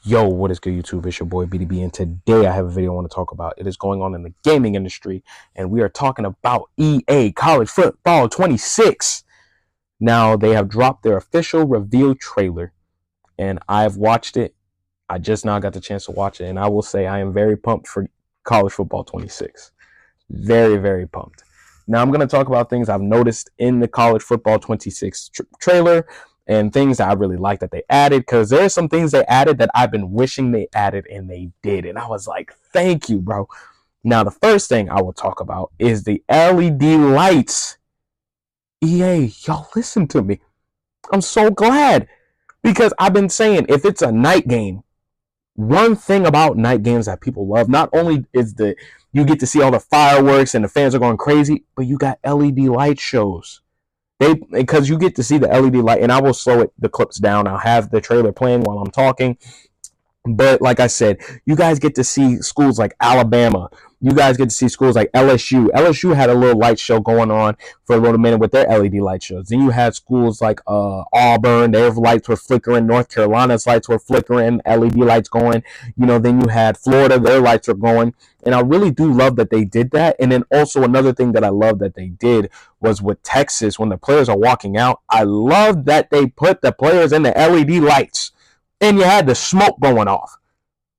Yo, what is good, YouTube? It's your boy BDB, and today I have a video I want to talk about. It is going on in the gaming industry, and we are talking about EA College Football 26. Now, they have dropped their official reveal trailer, and I've watched it. I just now got the chance to watch it, and I will say I am very pumped for College Football 26. Very, very pumped. Now, I'm going to talk about things I've noticed in the College Football 26 trailer, and things that I really like that they added, because there are some things they added that I've been wishing they added, and they did. And I was like, thank you, bro. Now, the first thing I will talk about is the LED lights. EA, y'all listen to me. I'm so glad, because I've been saying if it's a night game, one thing about night games that people love, not only is you get to see all the fireworks and the fans are going crazy, but you got LED light shows. Because you get to see the LED light, and I will slow the clips down. I'll have the trailer playing while I'm talking. But like I said, you guys get to see schools like Alabama. You guys get to see schools like LSU. LSU had a little light show going on for a little minute with their LED light shows. Then you had schools like Auburn. Their lights were flickering. North Carolina's lights were flickering. LED lights going. Then you had Florida. Their lights are going. And I really do love that they did that. And then also another thing that I love that they did was with Texas, when the players are walking out, I love that they put the players in the LED lights. And you had the smoke going off.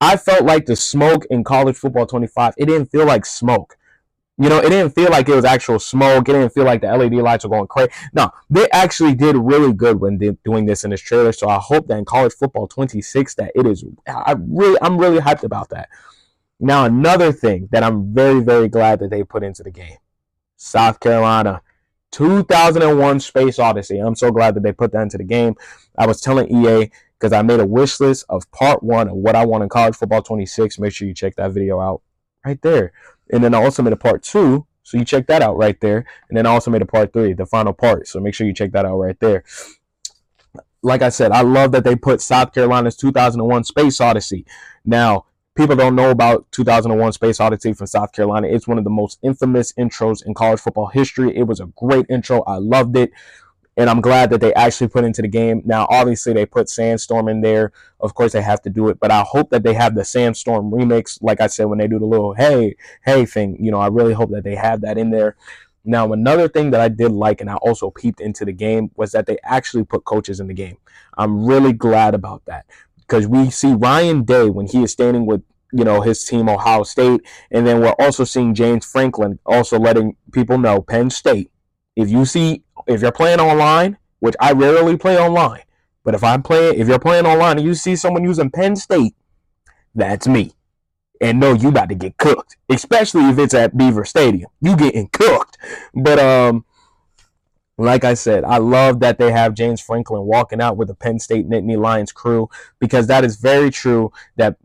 I felt like the smoke in College Football 25, it didn't feel like smoke. It didn't feel like it was actual smoke. It didn't feel like the LED lights were going crazy. No, they actually did really good when doing this in this trailer. So I hope that in College Football 26 that it is. I'm really hyped about that. Now, another thing that I'm very, very glad that they put into the game. South Carolina, 2001 Space Odyssey. I'm so glad that they put that into the game. I was telling EA, because I made a wish list of part 1 of what I want in College Football 26. Make sure you check that video out right there. And then I also made a part 2, so you check that out right there. And then I also made a part 3, the final part. So make sure you check that out right there. Like I said, I love that they put South Carolina's 2001 Space Odyssey. Now, people don't know about 2001 Space Odyssey from South Carolina. It's one of the most infamous intros in college football history. It was a great intro. I loved it. And I'm glad that they actually put into the game. Now, obviously, they put Sandstorm in there. Of course, they have to do it. But I hope that they have the Sandstorm remix, like I said, when they do the little hey thing. I really hope that they have that in there. Now, another thing that I did like, and I also peeped into the game, was that they actually put coaches in the game. I'm really glad about that. Because we see Ryan Day when he is standing with his team, Ohio State. And then we're also seeing James Franklin also letting people know, Penn State, if you're playing online, which I rarely play online, but if you're playing online and you see someone using Penn State, that's me. And no, you about to get cooked, especially if it's at Beaver Stadium. You getting cooked. But like I said, I love that they have James Franklin walking out with the Penn State Nittany Lions crew, because that is very true that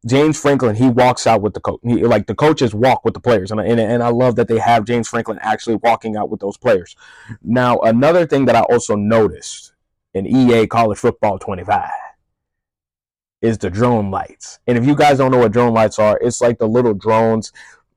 James Franklin, he walks out with the coach. The coaches walk with the players. And I love that they have James Franklin actually walking out with those players. Now, another thing that I also noticed in EA College Football 25 is the drone lights. And if you guys don't know what drone lights are, it's like the little drones.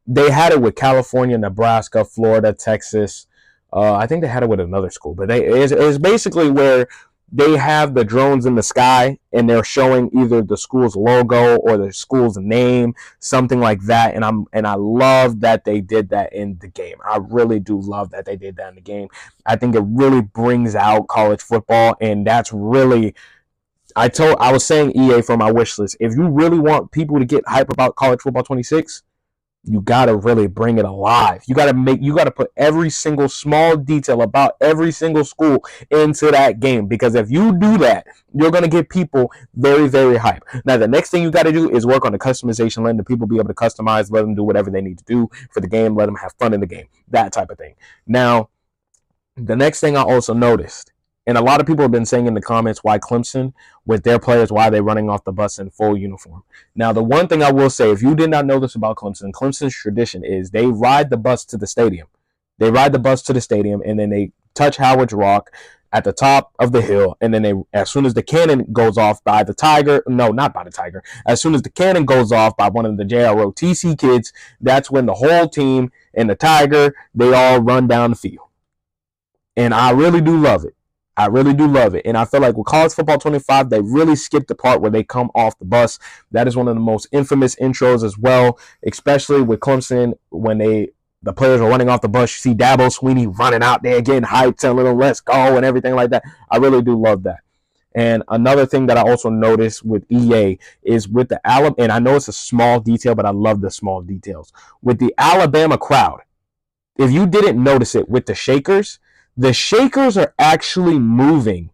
They had it with California, Nebraska, Florida, Texas. I think they had it with another school. But it's basically where they have the drones in the sky, and they're showing either the school's logo or the school's name, something like that. And I love that they did that in the game. I really do love that they did that in the game. I think it really brings out college football, and that's really. I was saying, EA, for my wish list, if you really want people to get hype about College Football 26, you gotta really bring it alive. You gotta put every single small detail about every single school into that game, because if you do that, you're gonna get people very, very hype. Now, the next thing you gotta do is work on the customization, letting the people be able to customize, let them do whatever they need to do for the game, let them have fun in the game, that type of thing. Now, the next thing I also noticed, and a lot of people have been saying in the comments, why Clemson, with their players, why are they running off the bus in full uniform? Now, the one thing I will say, if you did not know this about Clemson, Clemson's tradition is they ride the bus to the stadium. They ride the bus to the stadium, and then they touch Howard's Rock at the top of the hill, and then as soon as the cannon goes off by the tiger, no, not by the tiger, as soon as the cannon goes off by one of the JROTC kids, that's when the whole team and the tiger, they all run down the field. And I really do love it. I really do love it. And I feel like with College Football 25, they really skipped the part where they come off the bus. That is one of the most infamous intros as well, especially with Clemson when the players are running off the bus. You see Dabo Swinney running out there getting hyped, telling them let's go and everything like that. I really do love that. And another thing that I also noticed with EA is with the Alabama, and I know it's a small detail, but I love the small details. With the Alabama crowd, if you didn't notice it with the Shakers are actually moving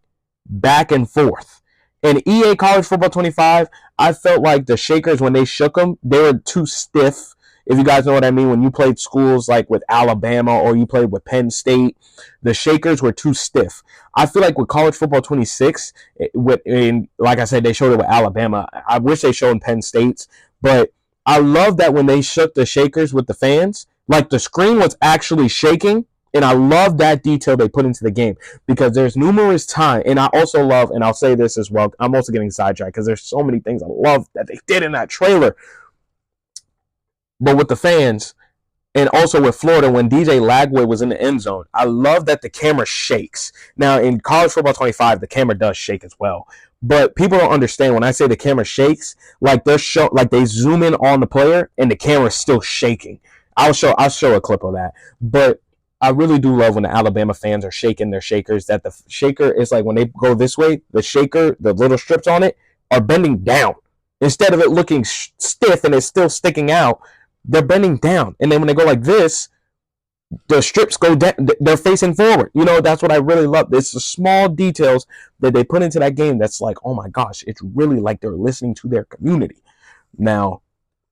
back and forth. In EA College Football 25, I felt like the Shakers, when they shook them, they were too stiff. If you guys know what I mean, when you played schools like with Alabama or you played with Penn State, the Shakers were too stiff. I feel like with College Football 26, like I said, they showed it with Alabama. I wish they showed in Penn State's, but I love that when they shook the Shakers with the fans, like the screen was actually shaking. And I love that detail they put into the game because there's numerous times, and I also love, and I'll say this as well, I'm also getting sidetracked because there's so many things I love that they did in that trailer. But with the fans, and also with Florida, when DJ Lagway was in the end zone, I love that the camera shakes. Now, in College Football 25, the camera does shake as well. But people don't understand when I say the camera shakes, like they zoom in on the player and the camera's still shaking. I'll show a clip of that. But I really do love when the Alabama fans are shaking their Shakers, that the shaker is like when they go this way, the shaker, the little strips on it are bending down. Instead of it looking stiff and it's still sticking out, they're bending down. And then when they go like this, the strips go down, they're facing forward. That's what I really love. It's the small details that they put into that game that's like, oh my gosh, it's really like they're listening to their community. Now,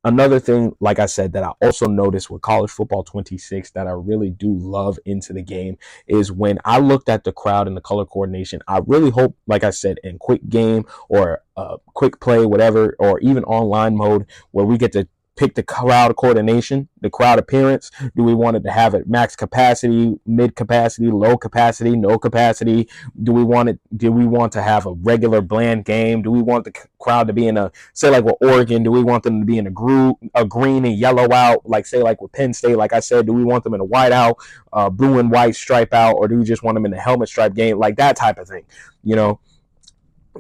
another thing, like I said, that I also noticed with College Football 26 that I really do love into the game is when I looked at the crowd and the color coordination. I really hope, like I said, in quick game or quick play, whatever, or even online mode where we get to pick the crowd coordination, the crowd appearance. Do we want it to have it max capacity, mid capacity, low capacity, no capacity? Do we want to have a regular bland game? Do we want the crowd to be in a, say like with Oregon, do we want them to be in a green and yellow out, like say like with Penn State, like I said, do we want them in a white out, blue and white stripe out, or do we just want them in a helmet stripe game, like that type of thing,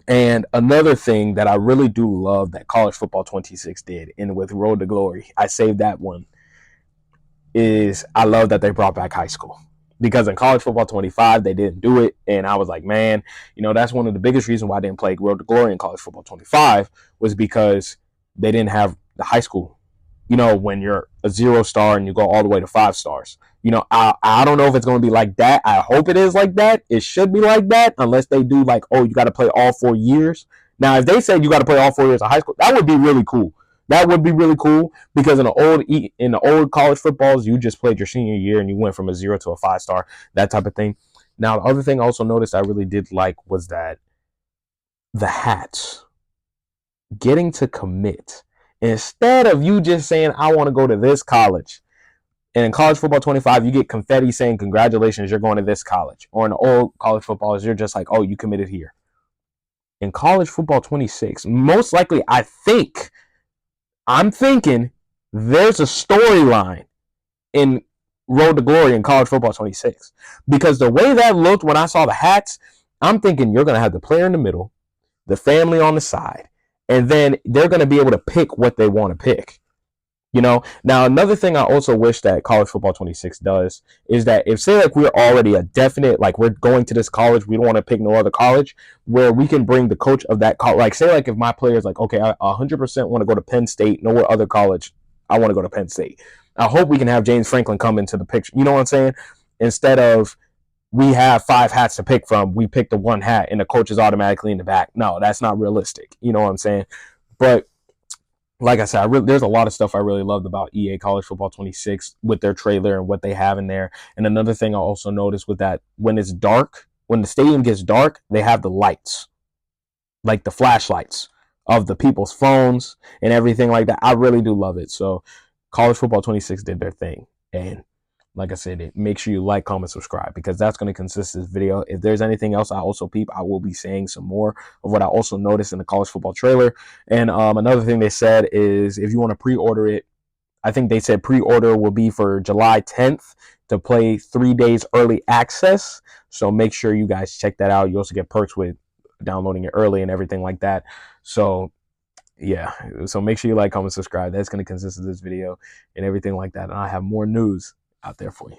And another thing that I really do love that College Football 26 did, and with Road to Glory, I saved that one, is I love that they brought back high school. Because in College Football 25, they didn't do it. And I was like, man, that's one of the biggest reasons why I didn't play Road to Glory in College Football 25 was because they didn't have the high school. When you're a 0-star and you go all the way to 5 stars. I don't know if it's going to be like that. I hope it is like that. It should be like that unless they do like, oh, you got to play all 4 years. Now, if they said you got to play all 4 years of high school, that would be really cool. That would be really cool because in the old college footballs, you just played your senior year and you went from a 0 to a 5-star, that type of thing. Now, the other thing I also noticed I really did like was that the hats, getting to commit. Instead of you just saying, I want to go to this college. And in College Football 25, you get confetti saying, congratulations, you're going to this college. Or in the old college footballs, you're just like, oh, you committed here. In College Football 26, most likely, I'm thinking there's a storyline in Road to Glory in College Football 26. Because the way that looked when I saw the hats, I'm thinking you're going to have the player in the middle, the family on the side, and then they're going to be able to pick what they want to pick. Now another thing I also wish that College Football 26 does is that if, say, like we're already a definite, like we're going to this college, we don't want to pick no other college, where we can bring the coach of that college. Like, say, like if my player is like, okay, I 100% want to go to Penn State, no other college, I want to go to Penn State. I hope we can have James Franklin come into the picture. You know what I'm saying? Instead of we have 5 hats to pick from, we pick the one hat and the coach is automatically in the back. No, that's not realistic. You know what I'm saying? But like I said, there's a lot of stuff I really loved about EA College Football 26 with their trailer and what they have in there. And another thing I also noticed with that, when it's dark, when the stadium gets dark, they have the lights, like the flashlights of the people's phones and everything like that. I really do love it. So College Football 26 did their thing. And like I said, make sure you like, comment, subscribe, because that's going to consist of this video. If there's anything else I also peep, I will be saying some more of what I also noticed in the college football trailer. And another thing they said is if you want to pre-order it, I think they said pre-order will be for July 10th to play 3 days early access. So make sure you guys check that out. You also get perks with downloading it early and everything like that. So yeah, so make sure you like, comment, subscribe. That's going to consist of this video and everything like that. And I have more news out there for you.